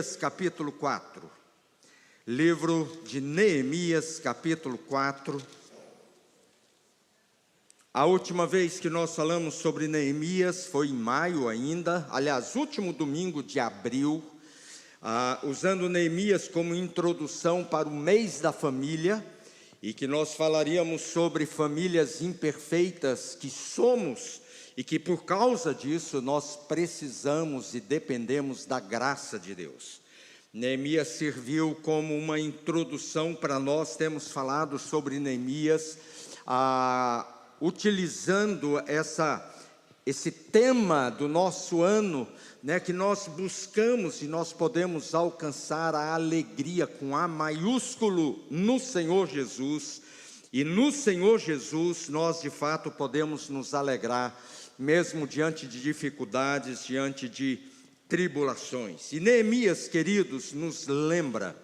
Neemias capítulo 4. Livro de Neemias capítulo 4. A última vez que nós falamos sobre Neemias foi em maio ainda, aliás, último domingo de abril, usando Neemias como introdução para o mês da família, e que nós falaríamos sobre famílias imperfeitas que somos, e que por causa disso nós precisamos e dependemos da graça de Deus. Neemias serviu como uma introdução para nós. Temos falado sobre Neemias, utilizando esse tema do nosso ano, que nós buscamos e nós podemos alcançar a alegria com A maiúsculo no Senhor Jesus, e no Senhor Jesus nós de fato podemos nos alegrar, mesmo diante de dificuldades, diante de tribulações. E Neemias, queridos, nos lembra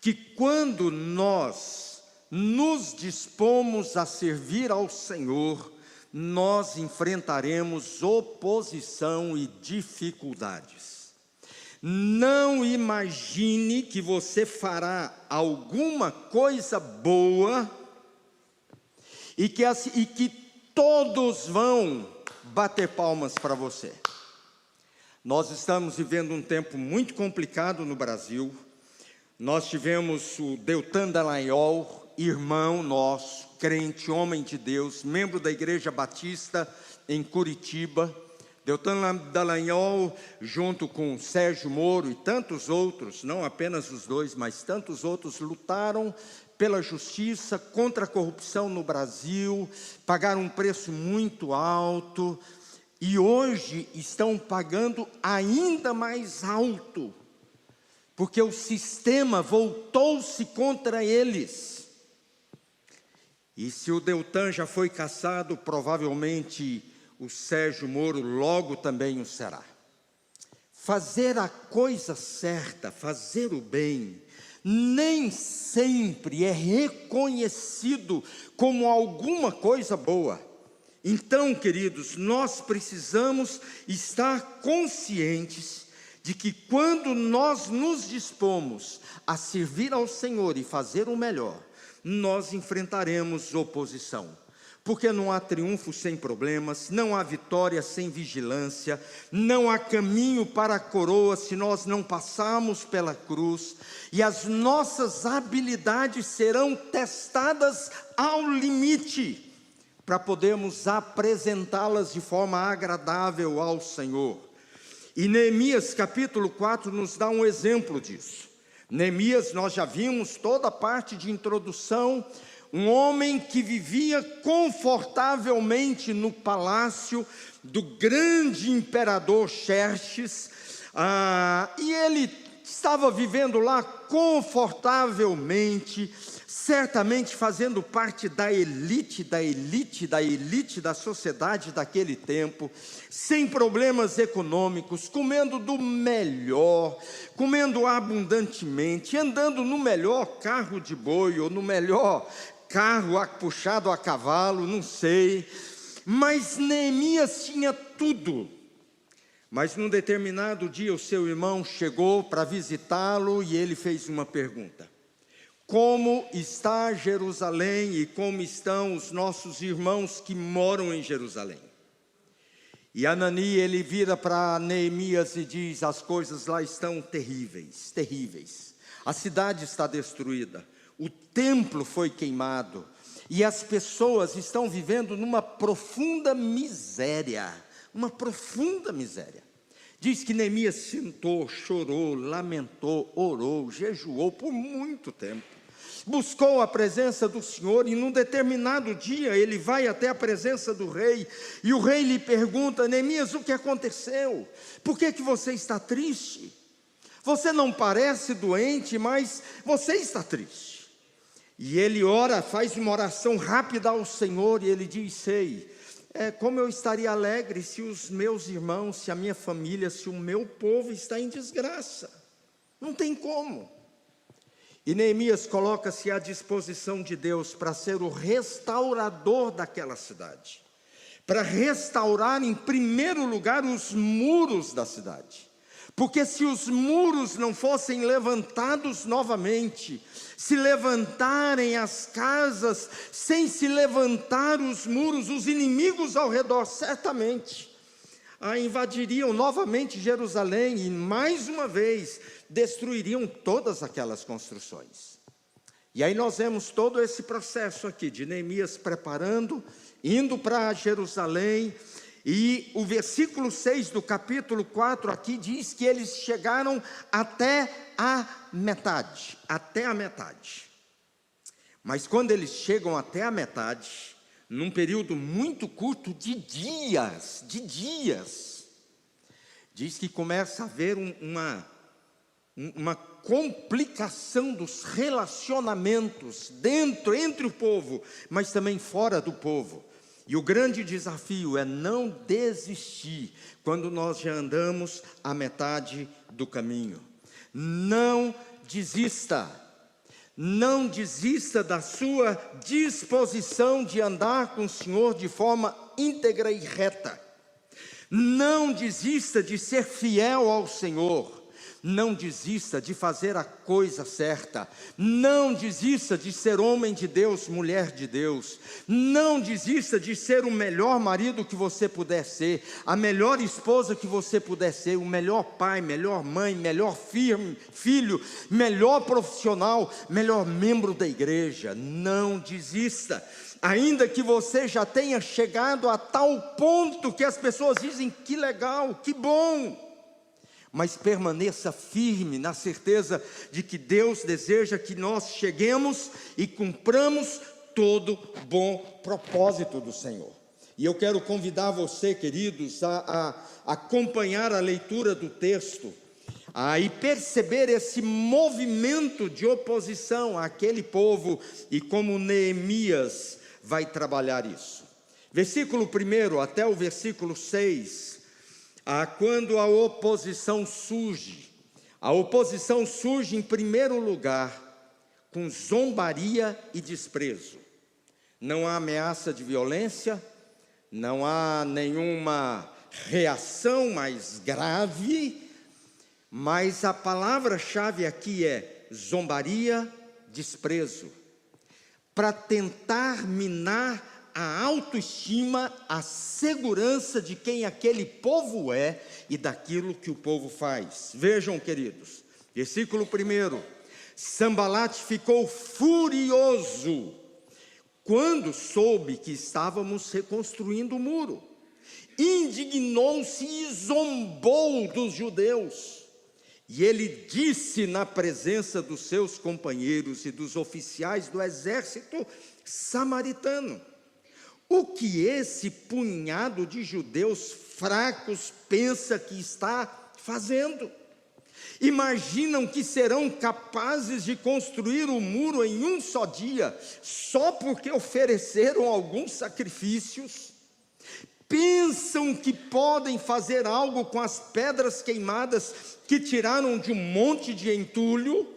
que quando nós nos dispomos a servir ao Senhor, nós enfrentaremos oposição e dificuldades. Não imagine que você fará alguma coisa boa e que todos vão bater palmas para você. Nós estamos vivendo um tempo muito complicado no Brasil. Nós tivemos o Deltan Dallagnol, irmão nosso, crente, homem de Deus, membro da Igreja Batista em Curitiba. Deltan Dallagnol, junto com Sérgio Moro e tantos outros, não apenas os dois, mas tantos outros, lutaram pela justiça, contra a corrupção no Brasil, pagaram um preço muito alto, e hoje estão pagando ainda mais alto, porque o sistema voltou-se contra eles. E se o Deltan já foi cassado, provavelmente o Sérgio Moro logo também o será. Fazer a coisa certa, fazer o bem, nem sempre é reconhecido como alguma coisa boa. Então, queridos, nós precisamos estar conscientes de que quando nós nos dispomos a servir ao Senhor e fazer o melhor, nós enfrentaremos oposição. Porque não há triunfo sem problemas, não há vitória sem vigilância, não há caminho para a coroa se nós não passarmos pela cruz, e as nossas habilidades serão testadas ao limite, para podermos apresentá-las de forma agradável ao Senhor. E Neemias capítulo 4 nos dá um exemplo disso. Neemias, nós já vimos toda a parte de introdução, um homem que vivia confortavelmente no palácio do grande imperador Xerxes, e ele estava vivendo lá confortavelmente, certamente fazendo parte da elite da sociedade daquele tempo, sem problemas econômicos, comendo do melhor, comendo abundantemente, andando no melhor carro de boi, ou no melhor carro puxado a cavalo, não sei, mas Neemias tinha tudo. Mas num determinado dia o seu irmão chegou para visitá-lo e ele fez uma pergunta: como está Jerusalém e como estão os nossos irmãos que moram em Jerusalém? E Anani, ele vira para Neemias e diz: as coisas lá estão terríveis, terríveis. A cidade está destruída, o templo foi queimado, e as pessoas estão vivendo numa profunda miséria, uma profunda miséria. Diz que Neemias sentou, chorou, lamentou, orou, jejuou por muito tempo, buscou a presença do Senhor, e num determinado dia ele vai até a presença do rei, e o rei lhe pergunta: Neemias, o que aconteceu? Por que você está triste? Você não parece doente, mas você está triste. E ele ora, faz uma oração rápida ao Senhor, e ele diz: sei, como eu estaria alegre se os meus irmãos, se a minha família, se o meu povo está em desgraça. Não tem como. E Neemias coloca-se à disposição de Deus para ser o restaurador daquela cidade, para restaurar em primeiro lugar os muros da cidade, Porque se os muros não fossem levantados novamente, se levantarem as casas, sem se levantar os muros, os inimigos ao redor certamente invadiriam novamente Jerusalém e mais uma vez destruiriam todas aquelas construções. E aí nós vemos todo esse processo aqui de Neemias preparando, indo para Jerusalém. E o versículo 6 do capítulo 4 aqui diz que eles chegaram até a metade. Mas quando eles chegam até a metade, num período muito curto de dias, diz que começa a haver uma complicação dos relacionamentos entre o povo, mas também fora do povo. E o grande desafio é não desistir quando nós já andamos a metade do caminho. Não desista da sua disposição de andar com o Senhor de forma íntegra e reta. Não desista de ser fiel ao Senhor. Não desista de fazer a coisa certa. Não desista de ser homem de Deus, mulher de Deus. Não desista de ser o melhor marido que você puder ser, a melhor esposa que você puder ser, o melhor pai, melhor mãe, melhor filho, melhor profissional, melhor membro da igreja. Não desista. Ainda que você já tenha chegado a tal ponto que as pessoas dizem que legal, que bom, mas permaneça firme na certeza de que Deus deseja que nós cheguemos e cumpramos todo bom propósito do Senhor. E eu quero convidar você, queridos, a acompanhar a leitura do texto, e perceber esse movimento de oposição àquele povo e como Neemias vai trabalhar isso. Versículo 1 até o versículo 6, quando a oposição surge em primeiro lugar com zombaria e desprezo. Não há ameaça de violência, não há nenhuma reação mais grave, mas a palavra-chave aqui é zombaria, desprezo, para tentar minar a autoestima, a segurança de quem aquele povo é e daquilo que o povo faz. Vejam, queridos, versículo 1: Sambalate ficou furioso quando soube que estávamos reconstruindo o muro. Indignou-se e zombou dos judeus. E ele disse na presença dos seus companheiros e dos oficiais do exército samaritano: o que esse punhado de judeus fracos pensa que está fazendo? Imaginam que serão capazes de construir o muro em um só dia, só porque ofereceram alguns sacrifícios? Pensam que podem fazer algo com as pedras queimadas que tiraram de um monte de entulho?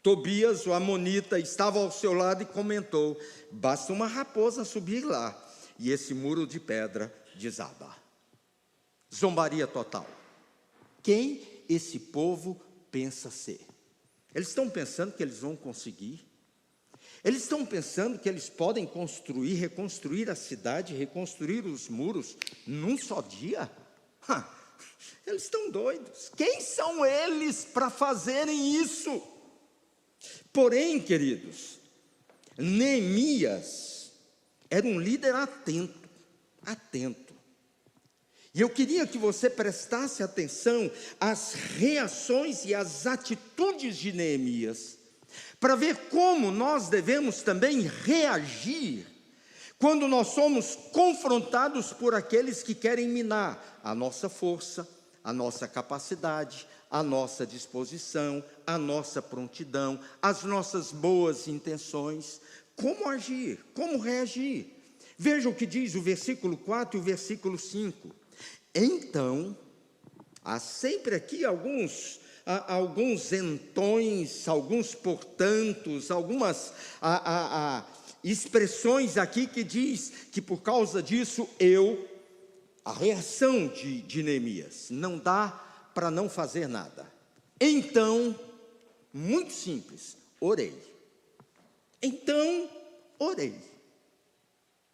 Tobias, o amonita, estava ao seu lado e comentou: basta uma raposa subir lá e esse muro de pedra desaba. Zombaria total. Quem esse povo pensa ser? Eles estão pensando que eles vão conseguir? Eles estão pensando que eles podem construir, reconstruir a cidade, reconstruir os muros num só dia? Eles estão doidos. Quem são eles para fazerem isso? Porém, queridos, Neemias era um líder atento. E eu queria que você prestasse atenção às reações e às atitudes de Neemias, para ver como nós devemos também reagir quando nós somos confrontados por aqueles que querem minar a nossa força, a nossa capacidade, a nossa disposição, a nossa prontidão, as nossas boas intenções. Como agir? Como reagir? Veja o que diz o versículo 4 e o versículo 5. Então, há sempre aqui alguns entões, alguns portantos, algumas expressões aqui que diz que por causa disso a reação de Neemias não dá para não fazer nada. Então, muito simples, orei. Então, orei.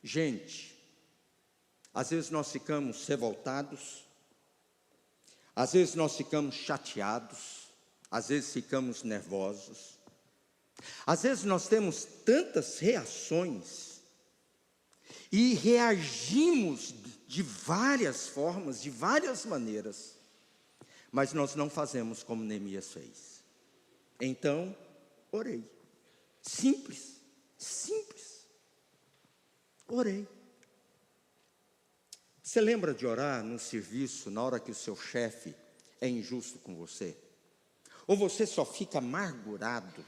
Gente, às vezes nós ficamos revoltados, às vezes nós ficamos chateados, às vezes ficamos nervosos, às vezes nós temos tantas reações e reagimos de várias formas, de várias maneiras, mas nós não fazemos como Neemias fez. Então, orei. Simples, simples. Orei. Você lembra de orar no serviço na hora que o seu chefe é injusto com você? Ou você só fica amargurado,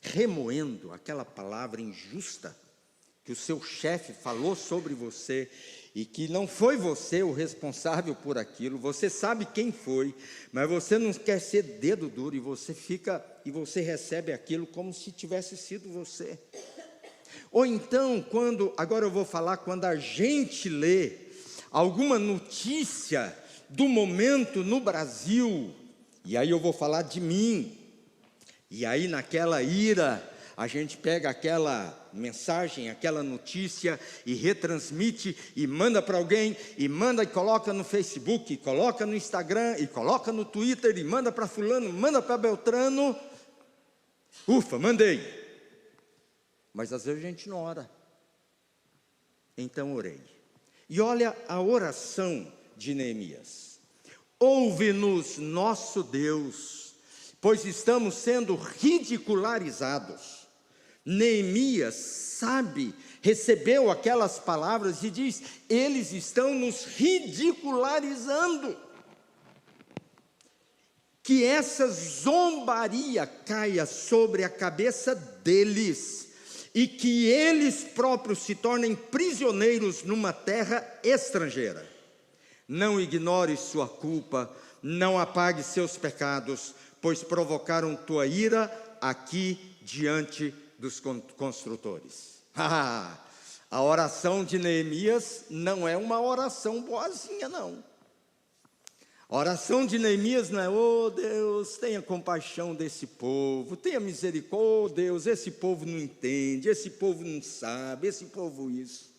remoendo aquela palavra injusta que o seu chefe falou sobre você e que não foi você o responsável por aquilo, você sabe quem foi, mas você não quer ser dedo duro e você fica e você recebe aquilo como se tivesse sido você. Ou então, agora eu vou falar quando a gente lê alguma notícia do momento no Brasil, e aí eu vou falar de mim, e aí naquela ira, a gente pega aquela mensagem, aquela notícia e retransmite e manda para alguém, e manda e coloca no Facebook, e coloca no Instagram, e coloca no Twitter, e manda para fulano, manda para Beltrano. Ufa, mandei. Mas às vezes a gente não ora. Então orei. E olha a oração de Neemias. Ouve-nos, nosso Deus, pois estamos sendo ridicularizados. Neemias recebeu aquelas palavras e diz: eles estão nos ridicularizando. Que essa zombaria caia sobre a cabeça deles e que eles próprios se tornem prisioneiros numa terra estrangeira. Não ignore sua culpa, não apague seus pecados, pois provocaram tua ira aqui diante dos construtores. A oração de Neemias não é uma oração boazinha, não. A oração de Neemias não é: oh Deus, tenha compaixão desse povo, tenha misericórdia, oh Deus, esse povo não entende, esse povo não sabe, esse povo isso.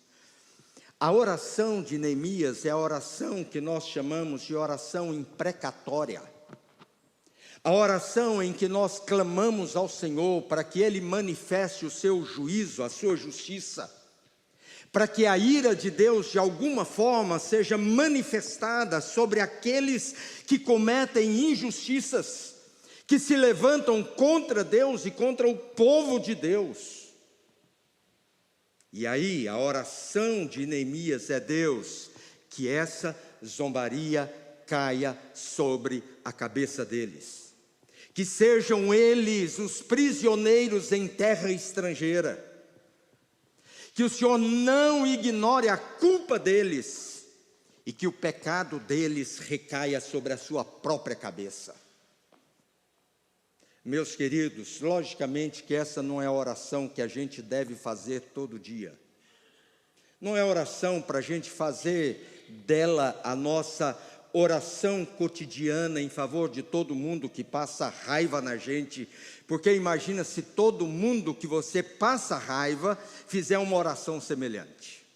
A oração de Neemias é a oração que nós chamamos de oração imprecatória. A oração em que nós clamamos ao Senhor para que Ele manifeste o seu juízo, a sua justiça, para que a ira de Deus de alguma forma seja manifestada sobre aqueles que cometem injustiças, que se levantam contra Deus e contra o povo de Deus. E aí a oração de Neemias é: Deus, que essa zombaria caia sobre a cabeça deles. Que sejam eles os prisioneiros em terra estrangeira. Que o Senhor não ignore a culpa deles e que o pecado deles recaia sobre a sua própria cabeça. Meus queridos, logicamente que essa não é a oração que a gente deve fazer todo dia. Não é oração para a gente fazer dela a nossa oração cotidiana em favor de todo mundo que passa raiva na gente, porque imagina se todo mundo que você passa raiva fizer uma oração semelhante.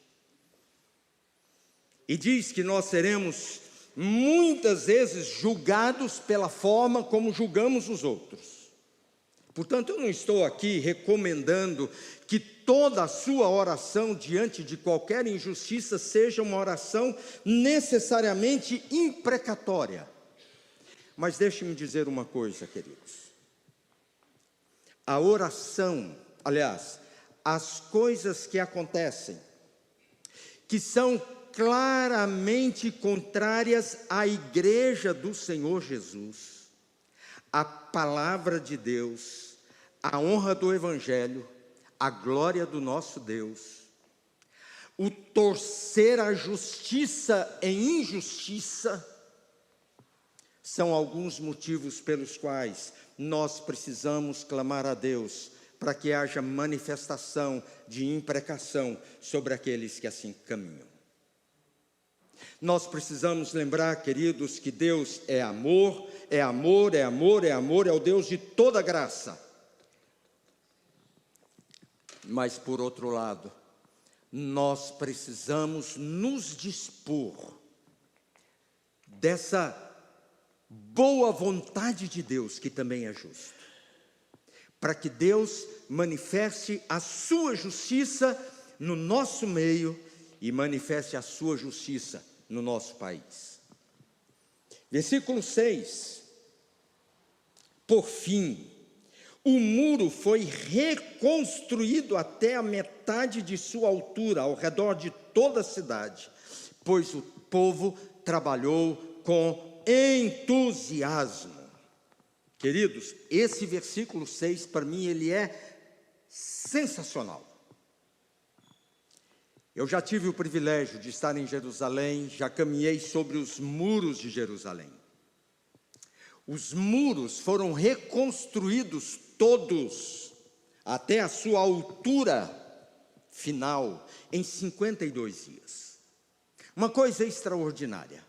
E diz que nós seremos muitas vezes julgados pela forma como julgamos os outros. Portanto, eu não estou aqui recomendando que toda a sua oração diante de qualquer injustiça seja uma oração necessariamente imprecatória. Mas deixe-me dizer uma coisa, queridos. A oração, aliás, as coisas que acontecem, que são claramente contrárias à igreja do Senhor Jesus, a palavra de Deus, a honra do Evangelho, a glória do nosso Deus, o torcer a justiça em injustiça, são alguns motivos pelos quais nós precisamos clamar a Deus para que haja manifestação de imprecação sobre aqueles que assim caminham. Nós precisamos lembrar, queridos, que Deus é amor, é amor, é amor, é amor, é o Deus de toda graça. Mas, por outro lado, nós precisamos nos dispor dessa boa vontade de Deus, que também é justo, para que Deus manifeste a sua justiça no nosso meio e manifeste a sua justiça no nosso país. Versículo 6. Por fim, o muro foi reconstruído até a metade de sua altura, ao redor de toda a cidade, pois o povo trabalhou com entusiasmo. Queridos, esse versículo 6, para mim, ele é sensacional. Eu já tive o privilégio de estar em Jerusalém, já caminhei sobre os muros de Jerusalém. Os muros foram reconstruídos todos, até a sua altura final, em 52 dias. Uma coisa extraordinária.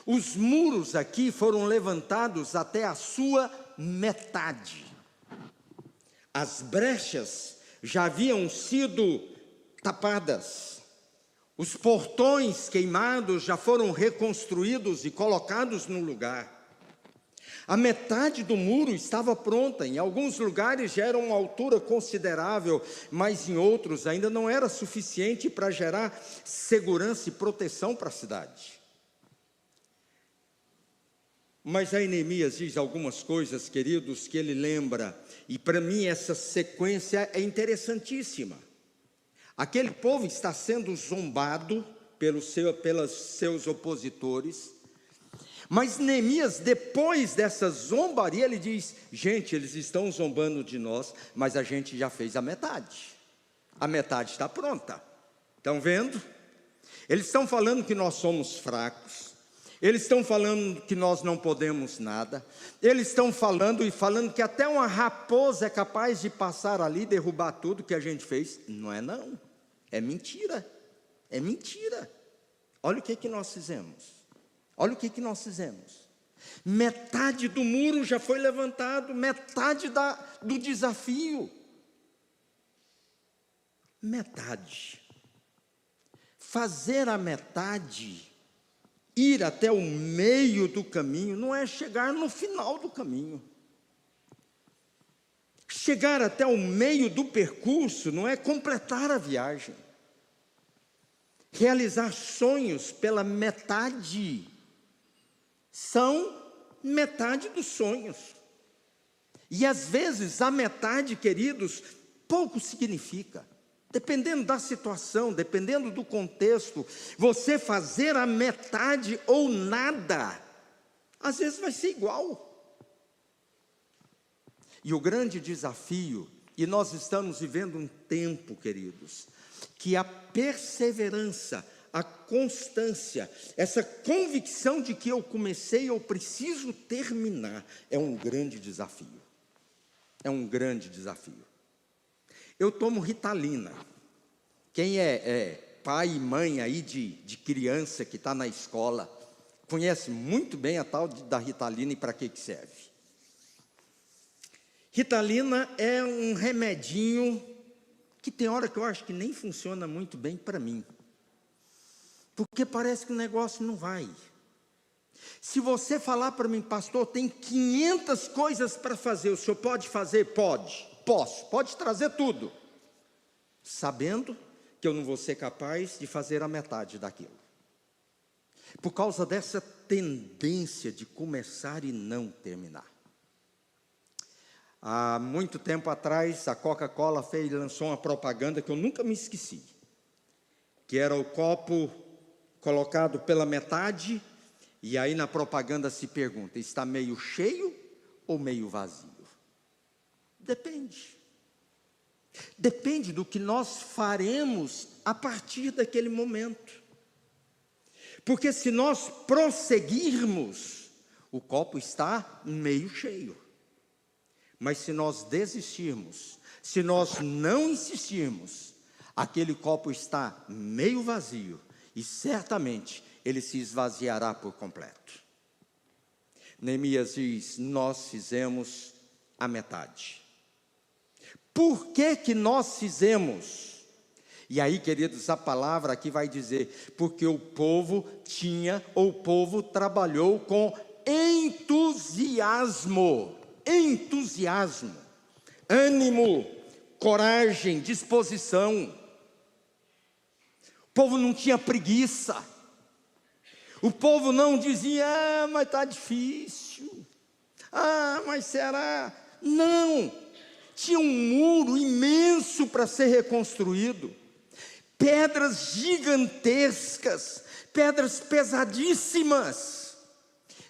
Os muros aqui foram levantados até a sua metade. As brechas já haviam sido tapadas. Os portões queimados já foram reconstruídos e colocados no lugar. A metade do muro estava pronta. Em alguns lugares já era uma altura considerável, mas em outros ainda não era suficiente para gerar segurança e proteção para a cidade. Mas aí Neemias diz algumas coisas, queridos, que ele lembra, e para mim essa sequência é interessantíssima. Aquele povo está sendo zombado pelos seus opositores, mas Neemias, depois dessa zombaria, ele diz: gente, eles estão zombando de nós, mas a gente já fez a metade está pronta. Estão vendo? Eles estão falando que nós somos fracos, eles estão falando que nós não podemos nada, eles estão falando que até uma raposa é capaz de passar ali e derrubar tudo que a gente fez. Não é não, é mentira, é mentira. Olha o que nós fizemos. Olha o que nós fizemos. Metade do muro já foi levantado, metade do desafio. Metade. Fazer a metade, ir até o meio do caminho, não é chegar no final do caminho. Chegar até o meio do percurso não é completar a viagem. Realizar sonhos pela metade são metade dos sonhos. E às vezes a metade, queridos, pouco significa. Dependendo da situação, dependendo do contexto, você fazer a metade ou nada, às vezes vai ser igual. E o grande desafio, e nós estamos vivendo um tempo, queridos, que a perseverança, a constância, essa convicção de que eu comecei, eu preciso terminar, é um grande desafio. É um grande desafio. Eu tomo Ritalina. Quem é pai e mãe aí de criança que está na escola, conhece muito bem a tal da Ritalina e para que serve. Ritalina é um remedinho que tem hora que eu acho que nem funciona muito bem para mim. Porque parece que o negócio não vai. Se você falar para mim: pastor, tem 500 coisas para fazer, o senhor pode fazer? Pode trazer tudo. Sabendo que eu não vou ser capaz de fazer a metade daquilo. Por causa dessa tendência de começar e não terminar. Há muito tempo atrás, a Coca-Cola lançou uma propaganda que eu nunca me esqueci. Que era o copo colocado pela metade, e aí na propaganda se pergunta: está meio cheio ou meio vazio? Depende. Depende do que nós faremos a partir daquele momento. Porque se nós prosseguirmos, o copo está meio cheio. Mas se nós desistirmos, se nós não insistirmos, aquele copo está meio vazio, e certamente ele se esvaziará por completo. Neemias diz: nós fizemos a metade. Por que nós fizemos? E aí, queridos, a palavra aqui vai dizer: porque o povo trabalhou com entusiasmo, ânimo, coragem, disposição. O povo não tinha preguiça. O povo não dizia: mas está difícil. Mas será? Não. Tinha um muro imenso para ser reconstruído. Pedras gigantescas, pedras pesadíssimas.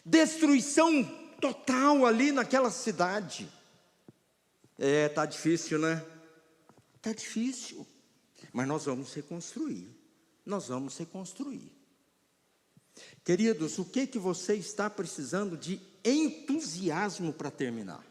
Destruição total ali naquela cidade. Está difícil, né? Está difícil. Mas nós vamos reconstruir. Queridos, o que você está precisando de entusiasmo para terminar?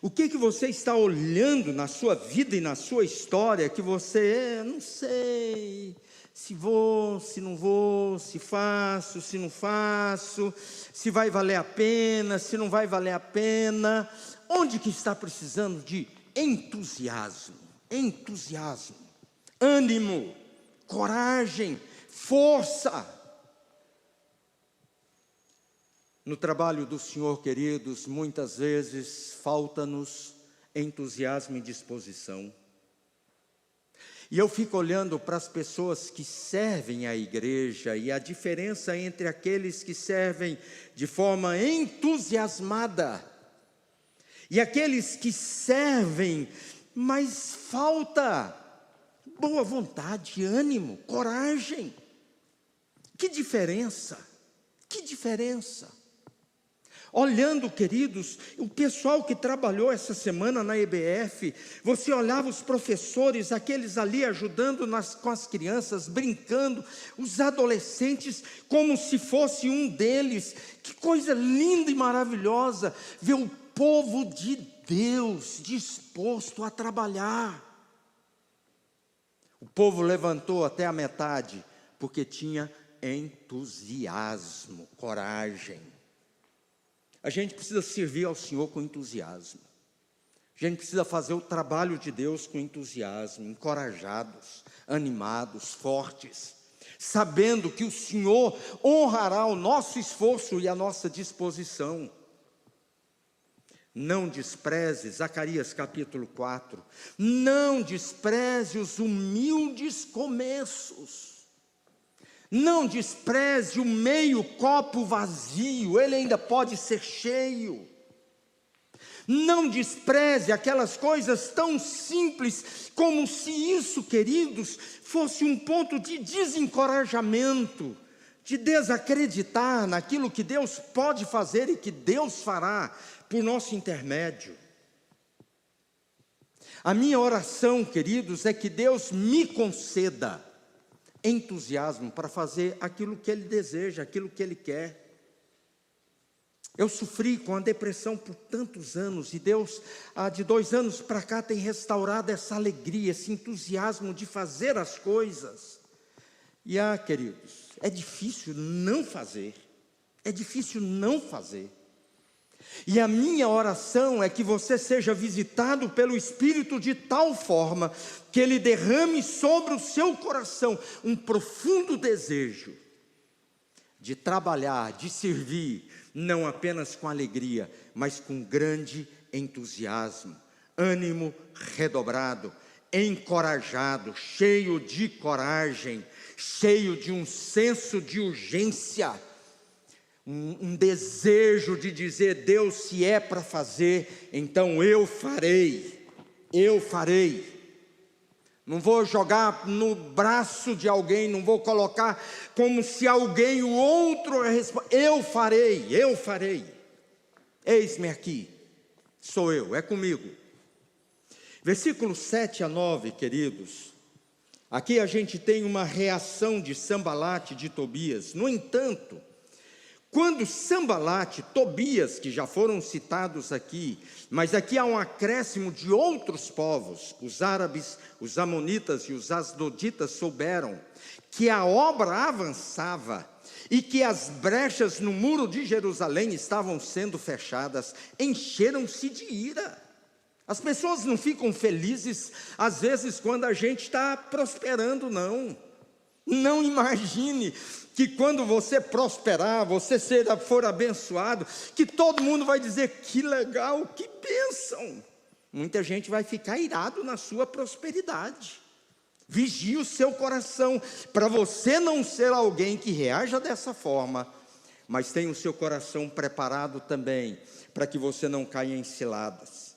O que você está olhando na sua vida e na sua história que você, não sei, se vou, se não vou, se faço, se não faço, se vai valer a pena, se não vai valer a pena. Onde que está precisando de entusiasmo, ânimo, coragem, força? No trabalho do Senhor, queridos, muitas vezes falta-nos entusiasmo e disposição. E eu fico olhando para as pessoas que servem a igreja, e a diferença entre aqueles que servem de forma entusiasmada e aqueles que servem, mas falta boa vontade, ânimo, coragem. Que diferença! Olhando, queridos, o pessoal que trabalhou essa semana na EBF, você olhava os professores, aqueles ali ajudando com as crianças, brincando, os adolescentes, como se fosse um deles. Que coisa linda e maravilhosa, ver o povo de Deus disposto a trabalhar. O povo levantou até a metade, porque tinha entusiasmo, coragem. A gente precisa servir ao Senhor com entusiasmo. A gente precisa fazer o trabalho de Deus com entusiasmo, encorajados, animados, fortes, sabendo que o Senhor honrará o nosso esforço e a nossa disposição. Não despreze, Zacarias capítulo 4, não despreze os humildes começos. Não despreze o meio copo vazio, ele ainda pode ser cheio. Não despreze aquelas coisas tão simples, como se isso, queridos, fosse um ponto de desencorajamento, de desacreditar naquilo que Deus pode fazer e que Deus fará por nosso intermédio. A minha oração, queridos, é que Deus me conceda entusiasmo para fazer aquilo que Ele deseja, aquilo que Ele quer. Eu sofri com a depressão por tantos anos, e Deus, de 2 anos para cá, tem restaurado essa alegria, esse entusiasmo de fazer as coisas. E queridos, é difícil não fazer, E a minha oração é que você seja visitado pelo Espírito de tal forma que Ele derrame sobre o seu coração um profundo desejo de trabalhar, de servir, não apenas com alegria, mas com grande entusiasmo, ânimo redobrado, encorajado, cheio de coragem, cheio de um senso de urgência, um desejo de dizer: Deus, se é para fazer, então eu farei. Não vou jogar no braço de alguém, não vou colocar como se alguém, o outro, eu farei. Eis-me aqui, sou eu, é comigo. Versículos 7 a 9, queridos. Aqui a gente tem uma reação de Sambalate, de Tobias. No entanto, Quando Sambalate, Tobias, que já foram citados aqui, mas aqui há um acréscimo de outros povos, os árabes, os amonitas e os asdoditas souberam que a obra avançava e que as brechas no muro de Jerusalém estavam sendo fechadas, encheram-se de ira. As pessoas não ficam felizes, às vezes, quando a gente está prosperando, não. Não imagine que quando você prosperar, você for abençoado, que todo mundo vai dizer, que legal, que bênção. Muita gente vai ficar irado na sua prosperidade. Vigie o seu coração, para você não ser alguém que reaja dessa forma, mas tenha o seu coração preparado também, para que você não caia em ciladas.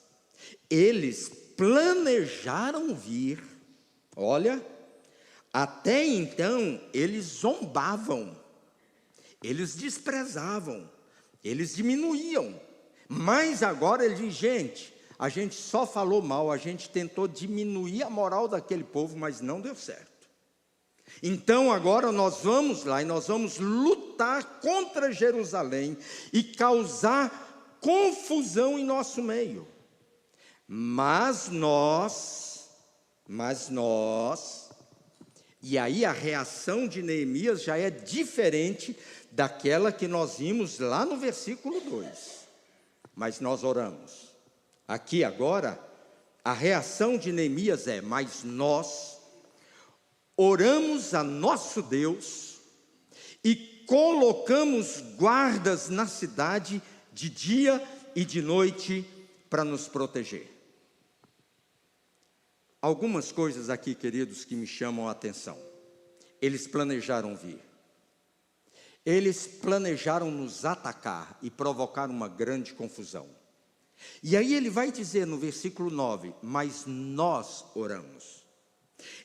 Eles planejaram vir, olha, até então eles zombavam, eles desprezavam, eles diminuíam, mas agora ele diz, gente, a gente só falou mal, a gente tentou diminuir a moral daquele povo, mas não deu certo. Então agora nós vamos lá e nós vamos lutar contra Jerusalém e causar confusão em nosso meio. Mas nós, e aí a reação de Neemias já é diferente daquela que nós vimos lá no versículo 2. Mas nós oramos. Aqui agora, a reação de Neemias é, mas nós oramos a nosso Deus e colocamos guardas na cidade de dia e de noite para nos proteger. Algumas coisas aqui, queridos, que me chamam a atenção. Eles planejaram vir. Eles planejaram nos atacar e provocar uma grande confusão. E aí ele vai dizer no versículo 9, mas nós oramos.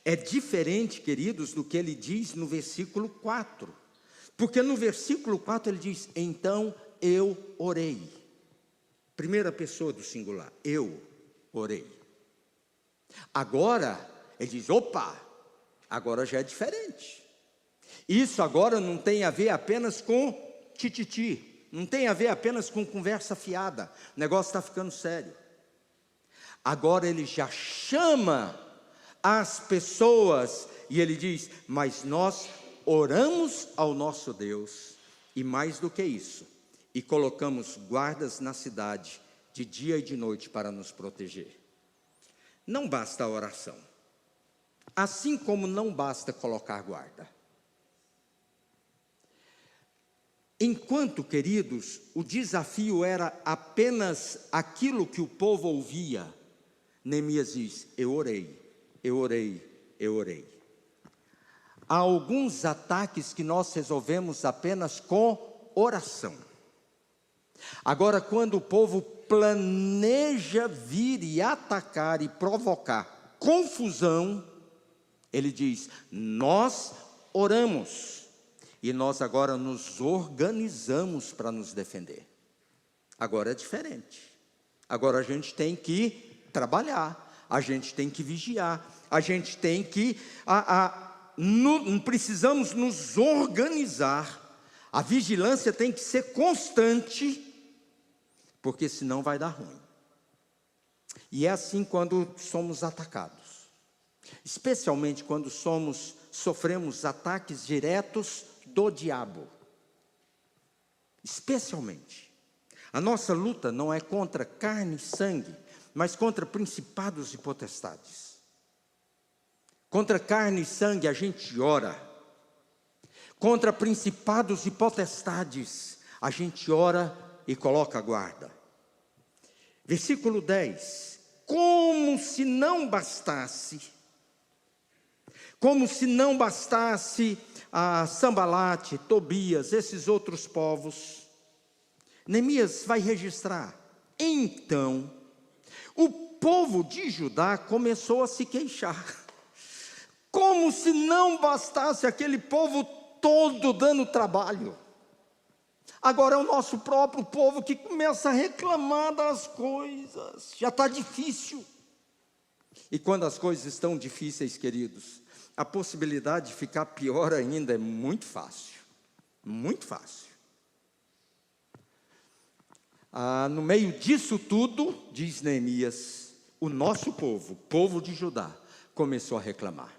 É diferente, queridos, do que ele diz no versículo 4. Porque no versículo 4 ele diz, então eu orei. Primeira pessoa do singular, eu orei. Agora, ele diz, opa, agora já é diferente. Isso agora não tem a ver apenas com tititi, não tem a ver apenas com conversa fiada, o negócio está ficando sério. Agora ele já chama as pessoas e ele diz, mas nós oramos ao nosso Deus, e mais do que isso, e colocamos guardas na cidade, de dia e de noite para nos proteger. Não basta a oração, assim como não basta colocar guarda. Enquanto, queridos, o desafio era apenas aquilo que o povo ouvia, Neemias diz, eu orei, eu orei, eu orei. Há alguns ataques que nós resolvemos apenas com oração. Agora, quando o povo planeja vir e atacar e provocar confusão, ele diz, nós oramos, e nós agora nos organizamos para nos defender. Agora é diferente, agora a gente tem que trabalhar, a gente tem que vigiar, a gente tem que, precisamos nos organizar, a vigilância tem que ser constante, porque senão vai dar ruim. E é assim quando somos atacados, especialmente quando sofremos ataques diretos do diabo. Especialmente, a nossa luta não é contra carne e sangue, mas contra principados e potestades. Contra carne e sangue a gente ora, contra principados e potestades a gente ora e coloca guarda. Versículo 10, como se não bastasse a Sambalate, Tobias, esses outros povos, Neemias vai registrar, então, o povo de Judá começou a se queixar, como se não bastasse aquele povo todo dando trabalho, agora é o nosso próprio povo que começa a reclamar das coisas, já está difícil. E quando as coisas estão difíceis, queridos, a possibilidade de ficar pior ainda é muito fácil, muito fácil. No meio disso tudo, diz Neemias, o nosso povo, o povo de Judá, começou a reclamar.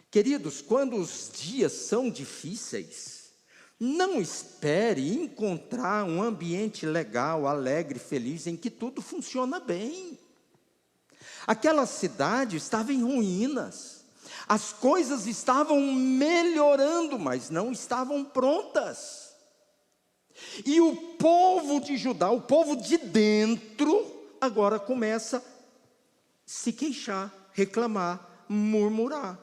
Queridos, quando os dias são difíceis, não espere encontrar um ambiente legal, alegre, feliz, em que tudo funciona bem. Aquela cidade estava em ruínas, as coisas estavam melhorando, mas não estavam prontas. E o povo de Judá, o povo de dentro, agora começa a se queixar, reclamar, murmurar.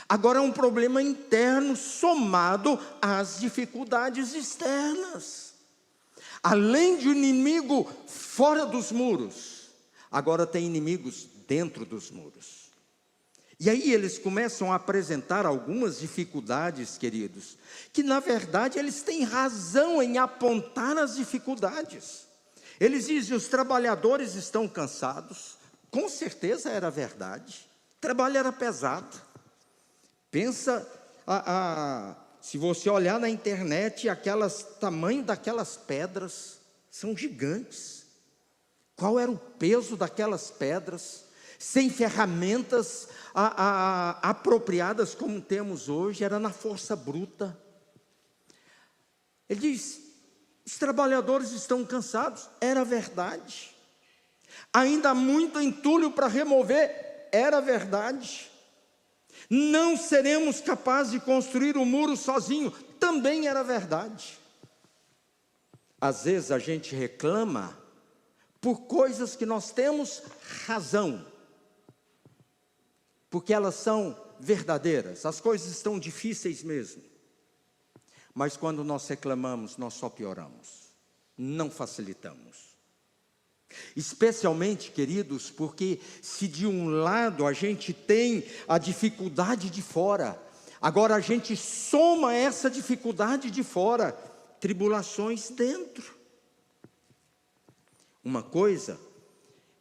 Agora é um problema interno somado às dificuldades externas. Além de um inimigo fora dos muros, agora tem inimigos dentro dos muros. E aí eles começam a apresentar algumas dificuldades, queridos, que na verdade eles têm razão em apontar as dificuldades. Eles dizem: os trabalhadores estão cansados. Com certeza era verdade, o trabalho era pesado. Pensa, se você olhar na internet, tamanho daquelas pedras são gigantes. Qual era o peso daquelas pedras? Sem ferramentas apropriadas como temos hoje, era na força bruta. Ele diz: os trabalhadores estão cansados. Era verdade. Ainda há muito entulho para remover. Era verdade. Não seremos capazes de construir o muro sozinho. Também era verdade. Às vezes a gente reclama por coisas que nós temos razão, porque elas são verdadeiras. As coisas estão difíceis mesmo. Mas quando nós reclamamos, nós só pioramos, não facilitamos. Especialmente, queridos, porque se de um lado a gente tem a dificuldade de fora, agora a gente soma essa dificuldade de fora, tribulações dentro. Uma coisa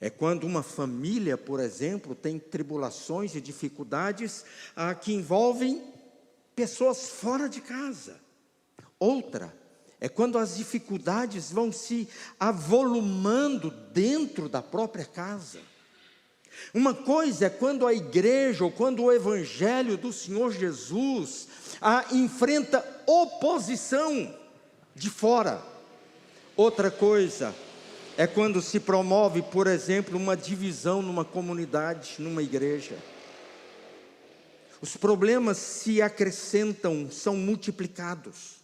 é quando uma família, por exemplo, tem tribulações e dificuldades que envolvem pessoas fora de casa. Outra é quando as dificuldades vão se avolumando dentro da própria casa. Uma coisa é quando a igreja ou quando o evangelho do Senhor Jesus enfrenta oposição de fora. Outra coisa é quando se promove, por exemplo, uma divisão numa comunidade, numa igreja. Os problemas se acrescentam, são multiplicados.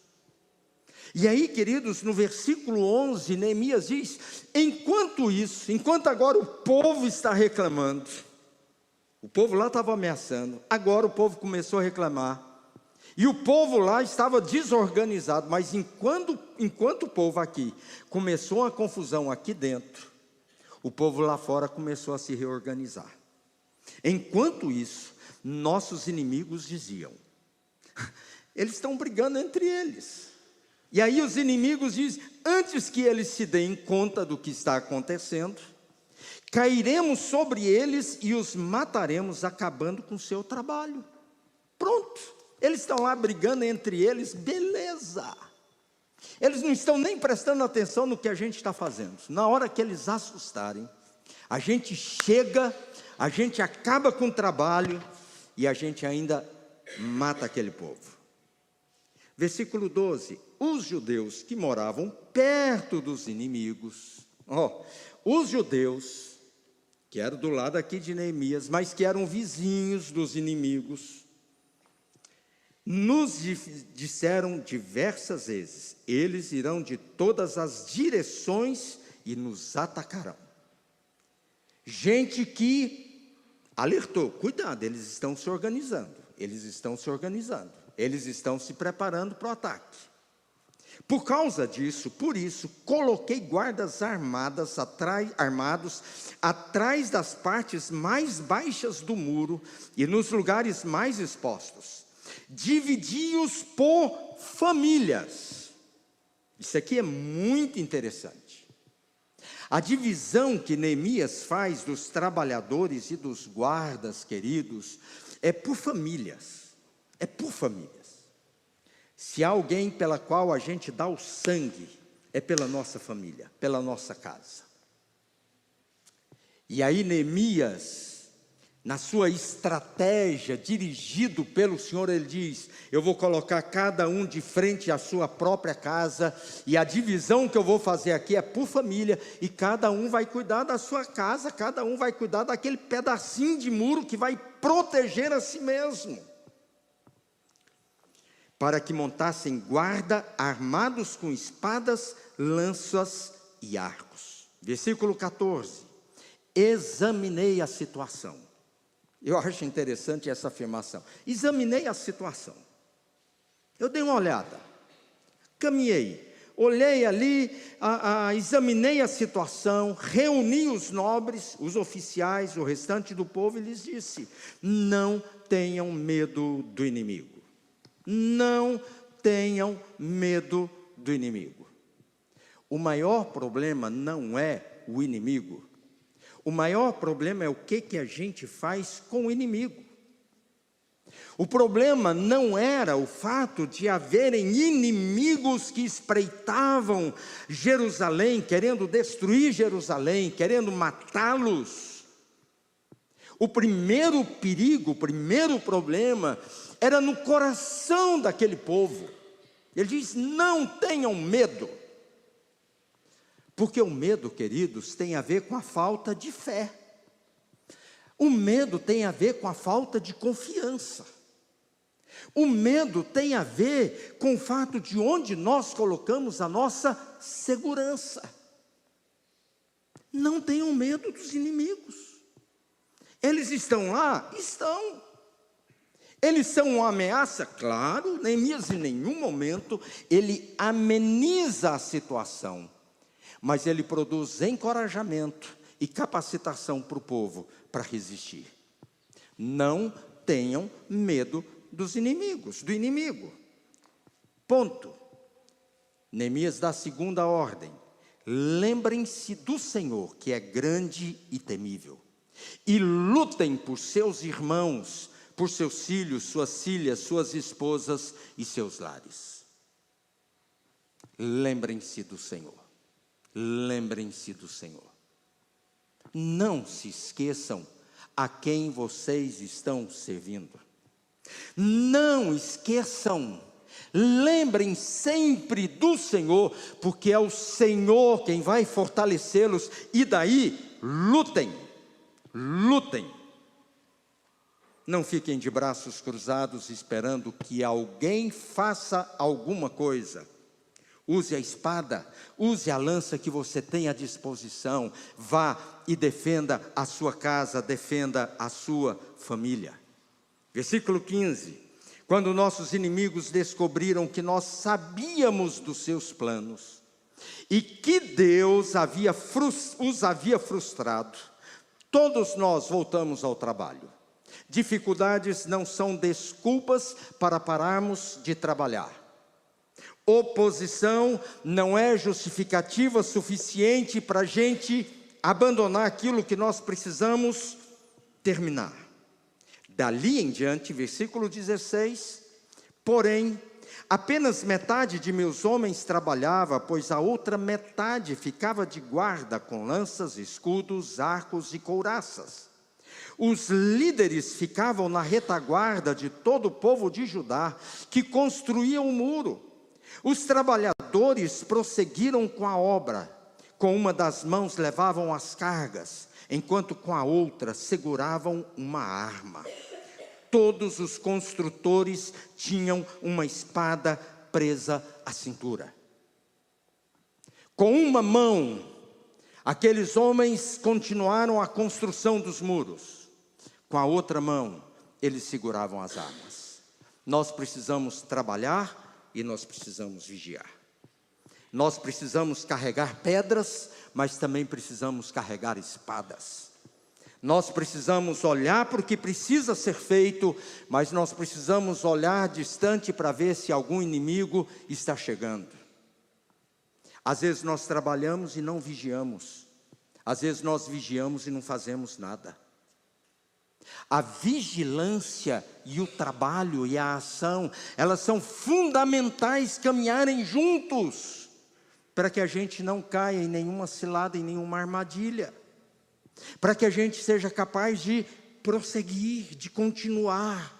E aí, queridos, no versículo 11, Neemias diz: enquanto agora o povo está reclamando, o povo lá estava ameaçando, agora o povo começou a reclamar, e o povo lá estava desorganizado, mas enquanto o povo aqui começou a confusão aqui dentro, o povo lá fora começou a se reorganizar. Enquanto isso, nossos inimigos diziam: eles estão brigando entre eles. E aí os inimigos dizem: antes que eles se deem conta do que está acontecendo, cairemos sobre eles e os mataremos, acabando com o seu trabalho. Pronto, eles estão lá brigando entre eles, beleza. Eles não estão nem prestando atenção no que a gente está fazendo. Na hora que eles assustarem, a gente chega, a gente acaba com o trabalho e a gente ainda mata aquele povo. Versículo 12, os judeus que moravam perto dos inimigos, os judeus, que eram do lado aqui de Neemias, mas que eram vizinhos dos inimigos, nos disseram diversas vezes: eles irão de todas as direções e nos atacarão. Gente que alertou: cuidado, eles estão se organizando, eles estão se preparando para o ataque. Por causa disso, por isso, coloquei guardas armados atrás das partes mais baixas do muro e nos lugares mais expostos. Dividi-os por famílias. Isso aqui é muito interessante. A divisão que Neemias faz dos trabalhadores e dos guardas, queridos, é por famílias. É por famílias. Se há alguém pela qual a gente dá o sangue, é pela nossa família, pela nossa casa. E aí Neemias, na sua estratégia, dirigido pelo Senhor, ele diz: eu vou colocar cada um de frente à sua própria casa, e a divisão que eu vou fazer aqui é por família, e cada um vai cuidar da sua casa, cada um vai cuidar daquele pedacinho de muro que vai proteger a si mesmo. Para que montassem guarda, armados com espadas, lanças e arcos. Versículo 14. Examinei a situação. Eu acho interessante essa afirmação. Examinei a situação. Eu dei uma olhada, caminhei, olhei ali, examinei a situação, reuni os nobres, os oficiais, o restante do povo e lhes disse: não tenham medo do inimigo. Não tenham medo do inimigo. O maior problema não é o inimigo. O maior problema é o que a gente faz com o inimigo. O problema não era o fato de haverem inimigos que espreitavam Jerusalém, querendo destruir Jerusalém, querendo matá-los. O primeiro perigo, o primeiro problema era no coração daquele povo. Ele diz: não tenham medo. Porque o medo, queridos, tem a ver com a falta de fé. O medo tem a ver com a falta de confiança. O medo tem a ver com o fato de onde nós colocamos a nossa segurança. Não tenham medo dos inimigos. Eles estão lá? Estão. Eles são uma ameaça? Claro. Neemias, em nenhum momento, ele ameniza a situação. Mas ele produz encorajamento e capacitação para o povo para resistir. Não tenham medo dos inimigos, do inimigo. Ponto. Neemias dá a segunda ordem: lembrem-se do Senhor, que é grande e temível, e lutem por seus irmãos, por seus filhos, suas filhas, suas esposas e seus lares. Lembrem-se do Senhor. Lembrem-se do Senhor. Não se esqueçam a quem vocês estão servindo. Não esqueçam. Lembrem sempre do Senhor, porque é o Senhor quem vai fortalecê-los. E daí, lutem. Lutem. Não fiquem de braços cruzados esperando que alguém faça alguma coisa. Use a espada, use a lança que você tem à disposição. Vá e defenda a sua casa, defenda a sua família. Versículo 15. Quando nossos inimigos descobriram que nós sabíamos dos seus planos e que Deus os havia frustrado, todos nós voltamos ao trabalho. Dificuldades não são desculpas para pararmos de trabalhar. Oposição não é justificativa suficiente para a gente abandonar aquilo que nós precisamos terminar. Dali em diante, versículo 16, porém, apenas metade de meus homens trabalhava, pois a outra metade ficava de guarda com lanças, escudos, arcos e couraças. Os líderes ficavam na retaguarda de todo o povo de Judá, que construía o muro. Os trabalhadores prosseguiram com a obra. Com uma das mãos levavam as cargas, enquanto com a outra seguravam uma arma. Todos os construtores tinham uma espada presa à cintura. Com uma mão, aqueles homens continuaram a construção dos muros. Com a outra mão, eles seguravam as armas. Nós precisamos trabalhar e nós precisamos vigiar. Nós precisamos carregar pedras, mas também precisamos carregar espadas. Nós precisamos olhar para o que precisa ser feito, mas nós precisamos olhar distante para ver se algum inimigo está chegando. Às vezes nós trabalhamos e não vigiamos. Às vezes nós vigiamos e não fazemos nada. A vigilância e o trabalho e a ação, elas são fundamentais caminharem juntos, para que a gente não caia em nenhuma cilada, em nenhuma armadilha, para que a gente seja capaz de prosseguir, de continuar.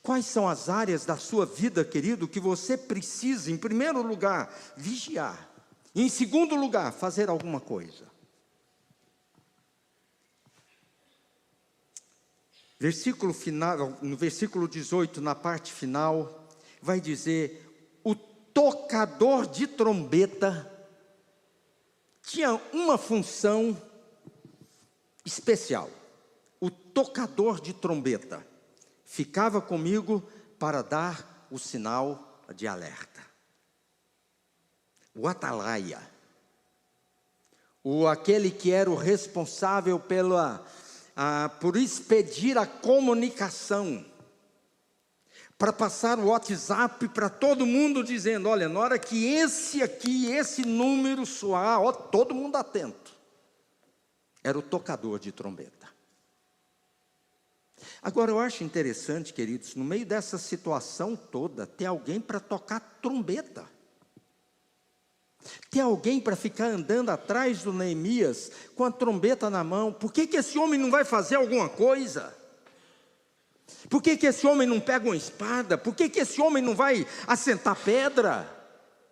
Quais são as áreas da sua vida, querido, que você precisa, em primeiro lugar, vigiar, e em segundo lugar, fazer alguma coisa? Versículo final, no versículo 18, na parte final, vai dizer: o tocador de trombeta tinha uma função especial. O tocador de trombeta ficava comigo para dar o sinal de alerta. O atalaia, aquele que era o responsável por expedir a comunicação, para passar o WhatsApp para todo mundo, dizendo: olha, na hora que esse número soar, ó, todo mundo atento. Era o tocador de trombeta. Agora, eu acho interessante, queridos, no meio dessa situação toda, ter alguém para tocar trombeta. Ter alguém para ficar andando atrás do Neemias, com a trombeta na mão. Por que esse homem não vai fazer alguma coisa? Por que esse homem não pega uma espada? Por que esse homem não vai assentar pedra?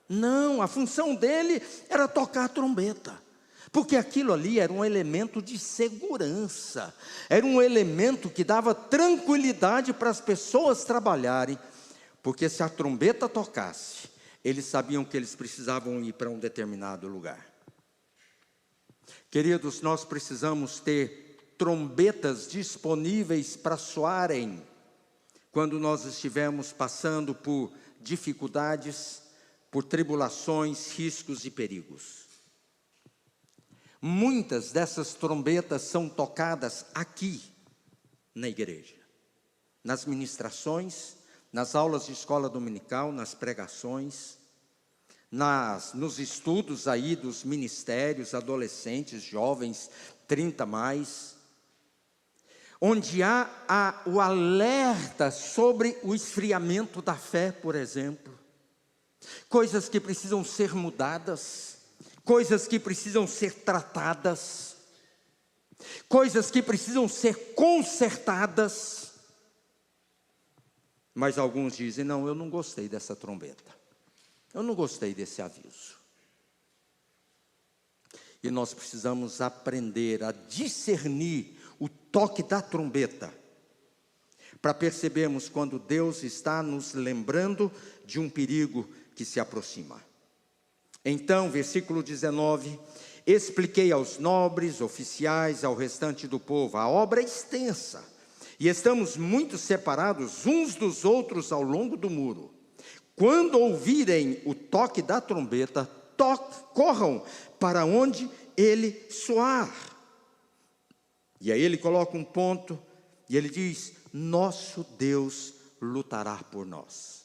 Não, a função dele era tocar a trombeta. Porque aquilo ali era um elemento de segurança, era um elemento que dava tranquilidade para as pessoas trabalharem, porque se a trombeta tocasse, eles sabiam que eles precisavam ir para um determinado lugar. Queridos, nós precisamos ter trombetas disponíveis para soarem, quando nós estivermos passando por dificuldades, por tribulações, riscos e perigos. Muitas dessas trombetas são tocadas aqui na igreja, nas ministrações, nas aulas de escola dominical, nas pregações, nos estudos aí dos ministérios, adolescentes, jovens, 30 mais, onde há o alerta sobre o esfriamento da fé, por exemplo, coisas que precisam ser mudadas, coisas que precisam ser tratadas, coisas que precisam ser consertadas. Mas alguns dizem: não, eu não gostei dessa trombeta, eu não gostei desse aviso. E nós precisamos aprender a discernir o toque da trombeta, para percebermos quando Deus está nos lembrando de um perigo que se aproxima. Então, versículo 19, expliquei aos nobres, oficiais, ao restante do povo: a obra é extensa, e estamos muito separados uns dos outros ao longo do muro. Quando ouvirem o toque da trombeta, corram para onde ele soar. E aí ele coloca um ponto, e ele diz: nosso Deus lutará por nós.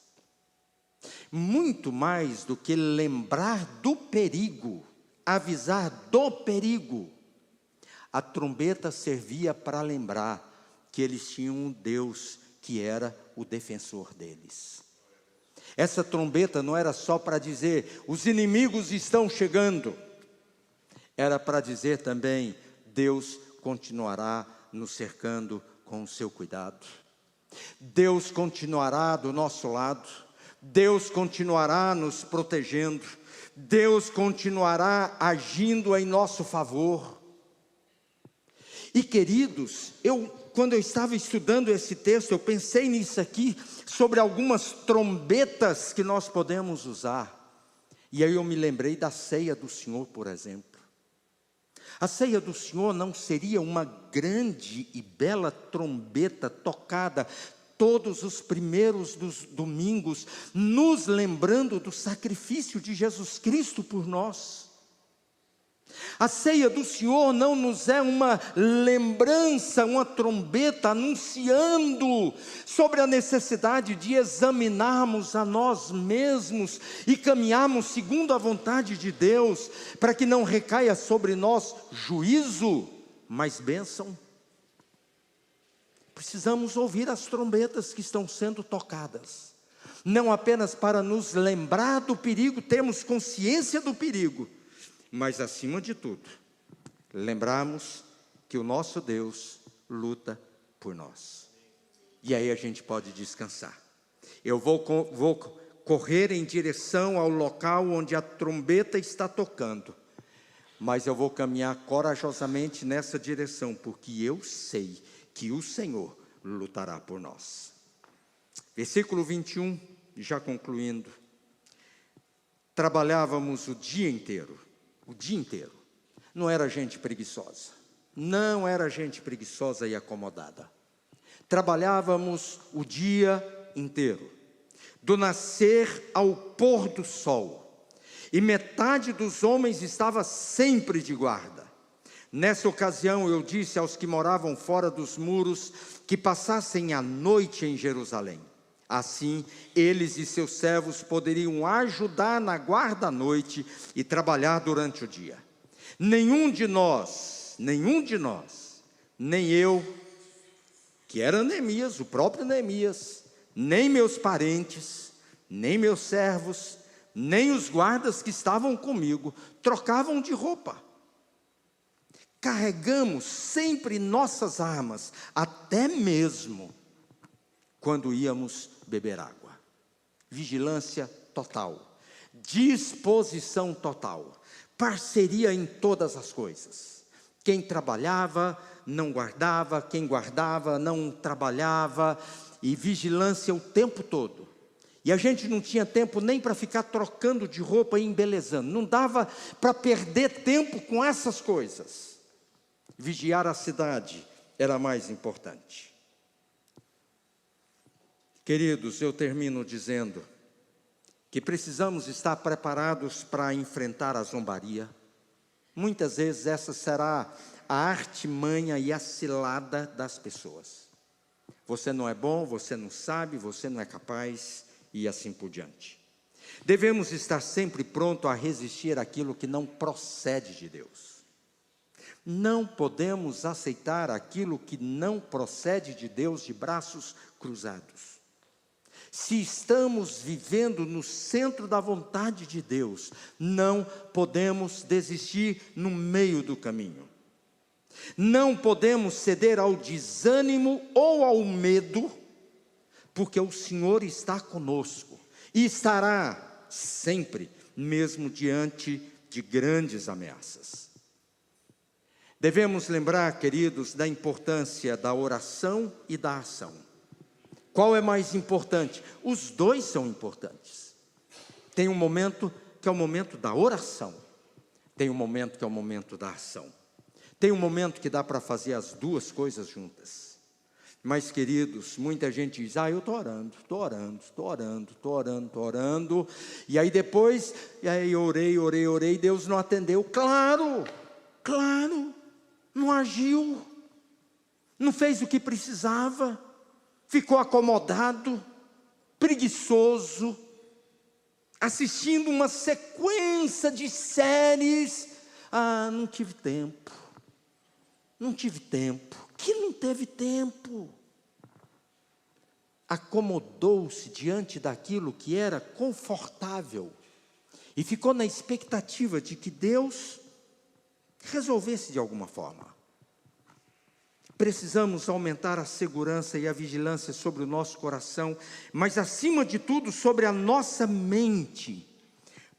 Muito mais do que lembrar do perigo, avisar do perigo, a trombeta servia para lembrar que eles tinham um Deus que era o defensor deles. Essa trombeta não era só para dizer: os inimigos estão chegando. Era para dizer também: Deus continuará nos cercando com o seu cuidado. Deus continuará do nosso lado. Deus continuará nos protegendo. Deus continuará agindo em nosso favor. E queridos, quando eu estava estudando esse texto, eu pensei nisso aqui, sobre algumas trombetas que nós podemos usar. E aí eu me lembrei da ceia do Senhor, por exemplo. A ceia do Senhor não seria uma grande e bela trombeta tocada todos os primeiros dos domingos, nos lembrando do sacrifício de Jesus Cristo por nós? A ceia do Senhor não nos é uma lembrança, uma trombeta anunciando sobre a necessidade de examinarmos a nós mesmos e caminharmos segundo a vontade de Deus, para que não recaia sobre nós juízo, mas bênção. Precisamos ouvir as trombetas que estão sendo tocadas. não apenas para nos lembrar do perigo, termos consciência do perigo, mas acima de tudo, lembrarmos que o nosso Deus luta por nós. E aí a gente pode descansar. Eu vou correr em direção ao local onde a trombeta está tocando, mas eu vou caminhar corajosamente nessa direção, porque eu sei que o Senhor lutará por nós. Versículo 21, já concluindo. Trabalhávamos o dia inteiro. Não era gente preguiçosa. Não era gente preguiçosa e acomodada. Trabalhávamos o dia inteiro, do nascer ao pôr do sol, e metade dos homens estava sempre de guarda. Nessa ocasião eu disse aos que moravam fora dos muros que passassem a noite em Jerusalém. Assim, eles e seus servos poderiam ajudar na guarda à noite e trabalhar durante o dia. Nenhum de nós, nem eu, que era Neemias, o próprio Neemias, nem meus parentes, nem meus servos, nem os guardas que estavam comigo, trocavam de roupa. Carregamos sempre nossas armas, até mesmo quando íamos beber água. Vigilância total, disposição total, parceria em todas as coisas. Quem trabalhava não guardava, quem guardava não trabalhava, e vigilância o tempo todo. E a gente não tinha tempo nem para ficar trocando de roupa e embelezando, não dava para perder tempo com essas coisas. Vigiar a cidade era mais importante. Queridos, eu termino dizendo que precisamos estar preparados para enfrentar a zombaria. Muitas vezes essa será a artimanha e a cilada das pessoas. Você não é bom, você não sabe, você não é capaz, e assim por diante. Devemos estar sempre pronto a resistir àquilo que não procede de Deus. Não podemos aceitar aquilo que não procede de Deus de braços cruzados. Se estamos vivendo no centro da vontade de Deus, não podemos desistir no meio do caminho. Não podemos ceder ao desânimo ou ao medo, porque o Senhor está conosco e estará sempre, mesmo diante de grandes ameaças. Devemos lembrar, queridos, da importância da oração e da ação. Qual é mais importante? Os dois são importantes. Tem um momento que é o momento da oração, tem um momento que é o momento da ação. Tem um momento que dá para fazer as duas coisas juntas. Mas, queridos, muita gente diz, eu estou orando, e aí depois, eu orei, Deus não atendeu. Claro, não agiu, não fez o que precisava, ficou acomodado, preguiçoso, assistindo uma sequência de séries. Não tive tempo. Que não teve tempo? Acomodou-se diante daquilo que era confortável e ficou na expectativa de que Deus resolvesse de alguma forma. Precisamos aumentar a segurança e a vigilância sobre o nosso coração, mas acima de tudo sobre a nossa mente,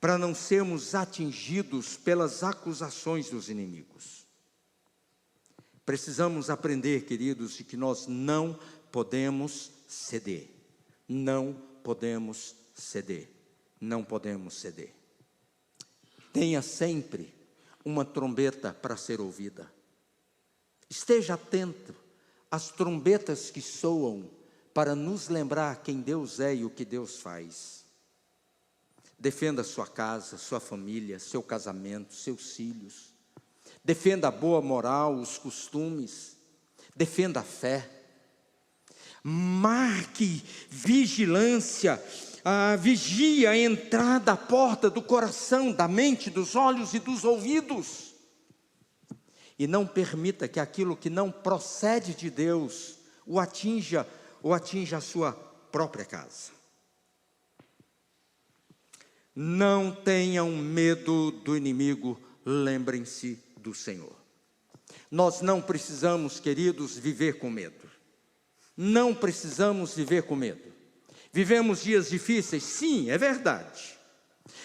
para não sermos atingidos pelas acusações dos inimigos. Precisamos aprender, queridos, de que nós não podemos ceder. Não podemos ceder. Tenha sempre uma trombeta para ser ouvida. Esteja atento às trombetas que soam para nos lembrar quem Deus é e o que Deus faz. Defenda sua casa, sua família, seu casamento, seus filhos. Defenda a boa moral, os costumes. Defenda a fé. Marque vigilância. Vigie a entrada, a porta do coração, da mente, dos olhos e dos ouvidos. E não permita que aquilo que não procede de Deus o atinja a sua própria casa. não tenham medo do inimigo, lembrem-se do Senhor. Nós não precisamos, queridos, viver com medo. Não precisamos viver com medo. Vivemos dias difíceis? Sim, é verdade.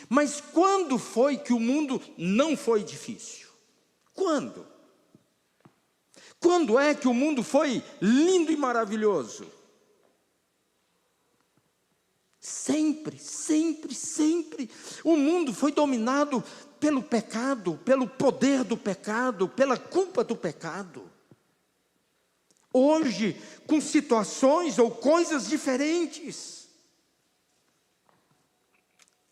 Mas quando foi que o mundo não foi difícil? Quando? Quando é que o mundo foi lindo e maravilhoso? Sempre, sempre, sempre. O mundo foi dominado pelo pecado, pelo poder do pecado, pela culpa do pecado. Hoje, com situações ou coisas diferentes.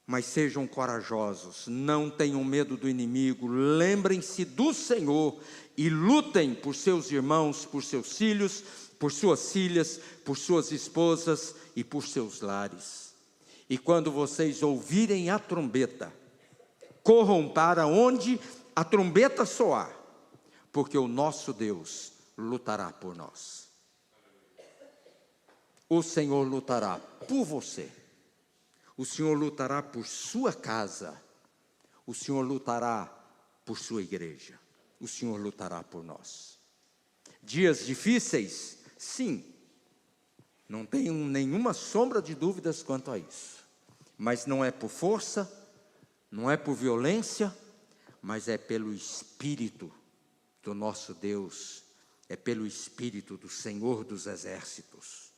Mas sejam corajosos, não tenham medo do inimigo, lembrem-se do Senhor e lutem por seus irmãos, por seus filhos, por suas filhas, por suas esposas e por seus lares. E quando vocês ouvirem a trombeta, corram para onde a trombeta soar, porque o nosso Deus lutará por nós. O Senhor lutará por você. O Senhor lutará por sua casa. O Senhor lutará por sua igreja. O Senhor lutará por nós. Dias difíceis? Sim. Não tenho nenhuma sombra de dúvidas quanto a isso. Mas não é por força, não é por violência, mas é pelo Espírito do nosso Deus, é pelo Espírito do Senhor dos Exércitos.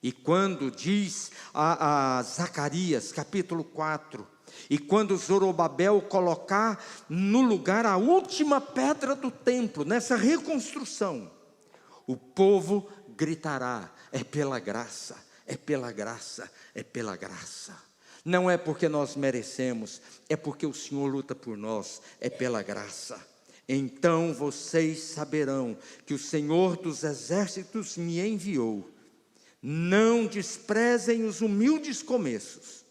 E quando diz a Zacarias, capítulo 4, e quando Zorobabel colocar no lugar a última pedra do templo, nessa reconstrução, o povo gritará, é pela graça, é pela graça, é pela graça. Não é porque nós merecemos, é porque o Senhor luta por nós, é pela graça. Então vocês saberão que o Senhor dos Exércitos me enviou. Não desprezem os humildes começos,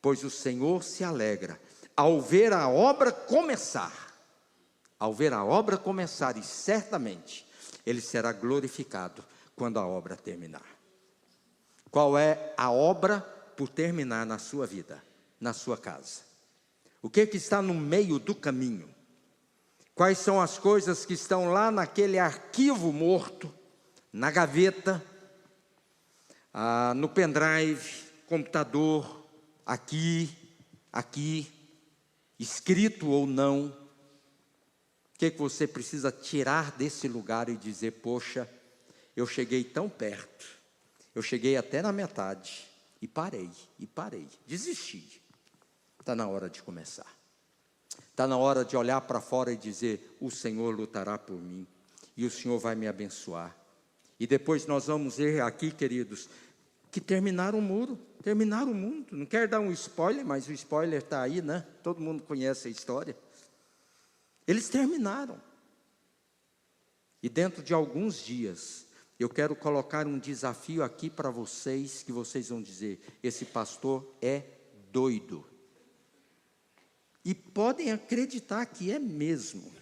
pois o Senhor se alegra ao ver a obra começar. Ao ver a obra começar, e certamente Ele será glorificado quando a obra terminar. Qual é a obra por terminar na sua vida, na sua casa? O que está no meio do caminho? Quais são as coisas que estão lá naquele arquivo morto, na gaveta, no pendrive, computador, aqui, escrito ou não? O que você precisa tirar desse lugar e dizer, poxa, eu cheguei tão perto, eu cheguei até na metade, e parei, desisti. Está na hora de começar. Está na hora de olhar para fora e dizer, o Senhor lutará por mim, e o Senhor vai me abençoar. E depois nós vamos ver aqui, queridos, que terminaram o muro, terminaram o mundo. Não quero dar um spoiler, mas o spoiler está aí, né? Todo mundo conhece a história. Eles terminaram. E dentro de alguns dias, eu quero colocar um desafio aqui para vocês, que vocês vão dizer, esse pastor é doido. E podem acreditar que é mesmo.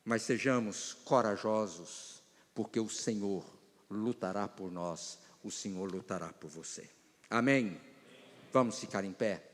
Mas sejamos corajosos, porque o Senhor lutará por nós, o Senhor lutará por você. Amém? Vamos ficar em pé?